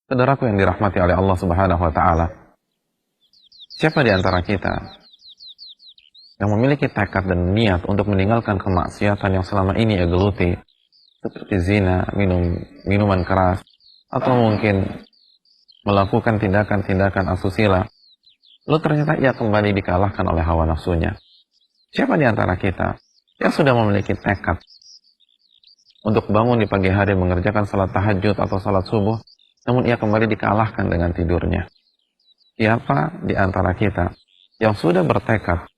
Saudaraku yang dirahmati oleh Allah Subhanahu wa taala, siapa di antara kita yang memiliki tekad dan niat untuk meninggalkan kemaksiatan yang selama ini ia geluti, seperti zina, minuman keras, atau mungkin melakukan tindakan-tindakan asusila, lalu ternyata ia kembali dikalahkan oleh hawa nafsunya. Siapa di antara kita yang sudah memiliki tekad untuk bangun di pagi hari mengerjakan salat tahajud atau salat subuh, namun ia kembali dikalahkan dengan tidurnya? Siapa di antara kita yang sudah bertekad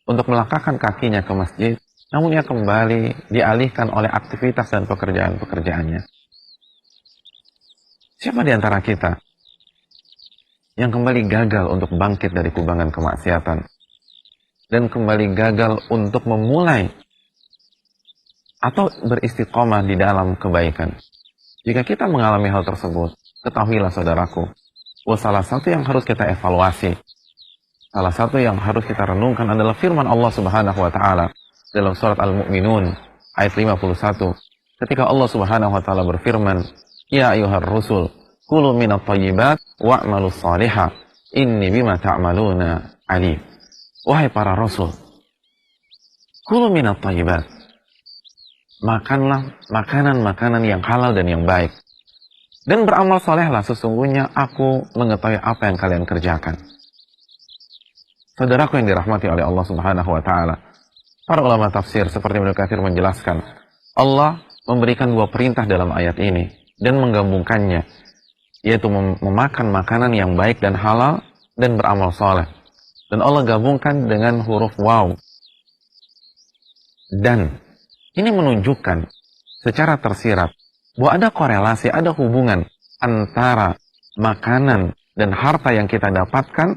untuk melangkahkan kakinya ke masjid, namun ia kembali dialihkan oleh aktivitas dan pekerjaan-pekerjaannya? Siapa di antara kita yang kembali gagal untuk bangkit dari kubangan kemaksiatan dan kembali gagal untuk memulai atau beristiqomah di dalam kebaikan? Jika kita mengalami hal tersebut, ketahuilah saudaraku, bahwa salah satu yang harus kita evaluasi, salah satu yang harus kita renungkan adalah firman Allah Subhanahu wa taala dalam surat Al-Mu'minun ayat 51, ketika Allah Subhanahu wa taala berfirman, "Ya ayyuhar rusul, kulu minat thayyibat wa'malus salihah, inni bima ta'maluna alim." Wahai para rasul, kulu minat thayyibat, makanlah makanan-makanan yang halal dan yang baik, dan beramal solehlah, sesungguhnya aku mengetahui apa yang kalian kerjakan. Saudaraku yang dirahmati oleh Allah Subhanahu wa taala, para ulama tafsir seperti Ibnu Katsir menjelaskan, Allah memberikan dua perintah dalam ayat ini dan menggabungkannya, yaitu memakan makanan yang baik dan halal dan beramal soleh. Dan Allah gabungkan dengan huruf waw. Dan ini menunjukkan secara tersirat bahwa ada korelasi, ada hubungan antara makanan dan harta yang kita dapatkan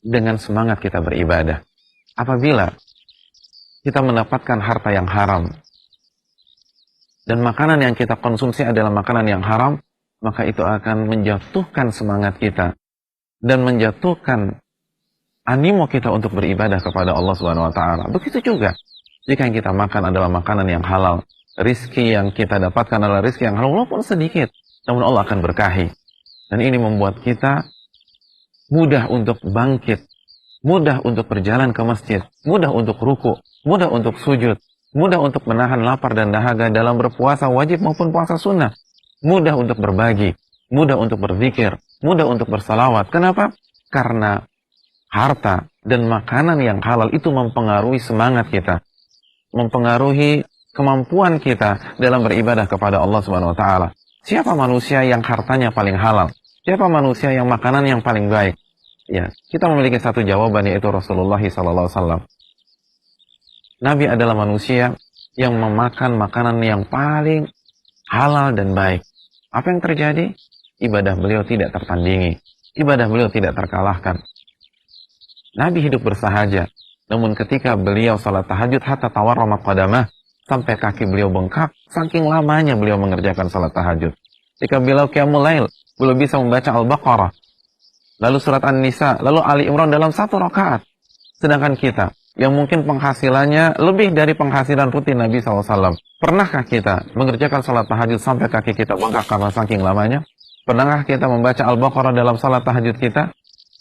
dengan semangat kita beribadah. Apabila kita mendapatkan harta yang haram dan makanan yang kita konsumsi adalah makanan yang haram, maka itu akan menjatuhkan semangat kita dan menjatuhkan animo kita untuk beribadah kepada Allah Subhanahu wa taala. Begitu juga jika yang kita makan adalah makanan yang halal, rizki yang kita dapatkan adalah rizki yang halal, walaupun sedikit, namun Allah akan berkahi. Dan ini membuat kita mudah untuk bangkit, mudah untuk berjalan ke masjid, mudah untuk ruku, mudah untuk sujud, mudah untuk menahan lapar dan dahaga dalam berpuasa wajib maupun puasa sunnah, mudah untuk berbagi, mudah untuk berzikir, mudah untuk bersalawat. Kenapa? Karena harta dan makanan yang halal itu mempengaruhi semangat kita, mempengaruhi kemampuan kita dalam beribadah kepada Allah Subhanahu wa taala. Siapa manusia yang hartanya paling halal? Siapa manusia yang makanan yang paling baik? Ya, kita memiliki satu jawaban, yaitu Rasulullah SAW. Nabi adalah manusia yang memakan makanan yang paling halal dan baik. Apa yang terjadi? Ibadah beliau tidak tertandingi, ibadah beliau tidak terkalahkan. Nabi hidup bersahaja, namun ketika beliau salat tahajud hatta tawarramat qadamah, sampai kaki beliau bengkak, saking lamanya beliau mengerjakan salat tahajud. Jika beliau qiyamul lail, beliau bisa membaca Al-Baqarah, lalu surat An-Nisa, lalu Ali Imran dalam satu rakaat. Sedangkan kita, yang mungkin penghasilannya lebih dari penghasilan rutin Nabi SAW, pernahkah kita mengerjakan salat tahajud sampai kaki kita bengkak karena saking lamanya? Pernahkah kita membaca Al-Baqarah dalam salat tahajud kita?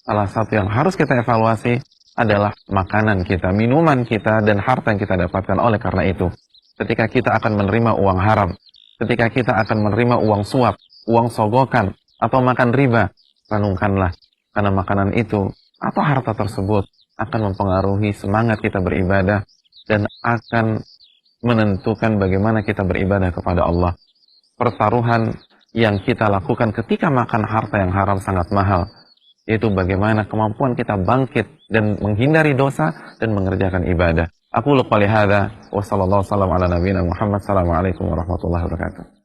Salah satu yang harus kita evaluasi adalah makanan kita, minuman kita, dan harta yang kita dapatkan. Oleh karena itu, ketika kita akan menerima uang haram, ketika kita akan menerima uang suap, uang sogokan, atau makan riba, renungkanlah, karena makanan itu atau harta tersebut akan mempengaruhi semangat kita beribadah dan akan menentukan bagaimana kita beribadah kepada Allah. Pertaruhan yang kita lakukan ketika makan harta yang haram sangat mahal, yaitu bagaimana kemampuan kita bangkit dan menghindari dosa dan mengerjakan ibadah. Aku lupa lihada wa sallallahu ala nabiyina Muhammad. Assalamualaikum warahmatullahi wabarakatuh.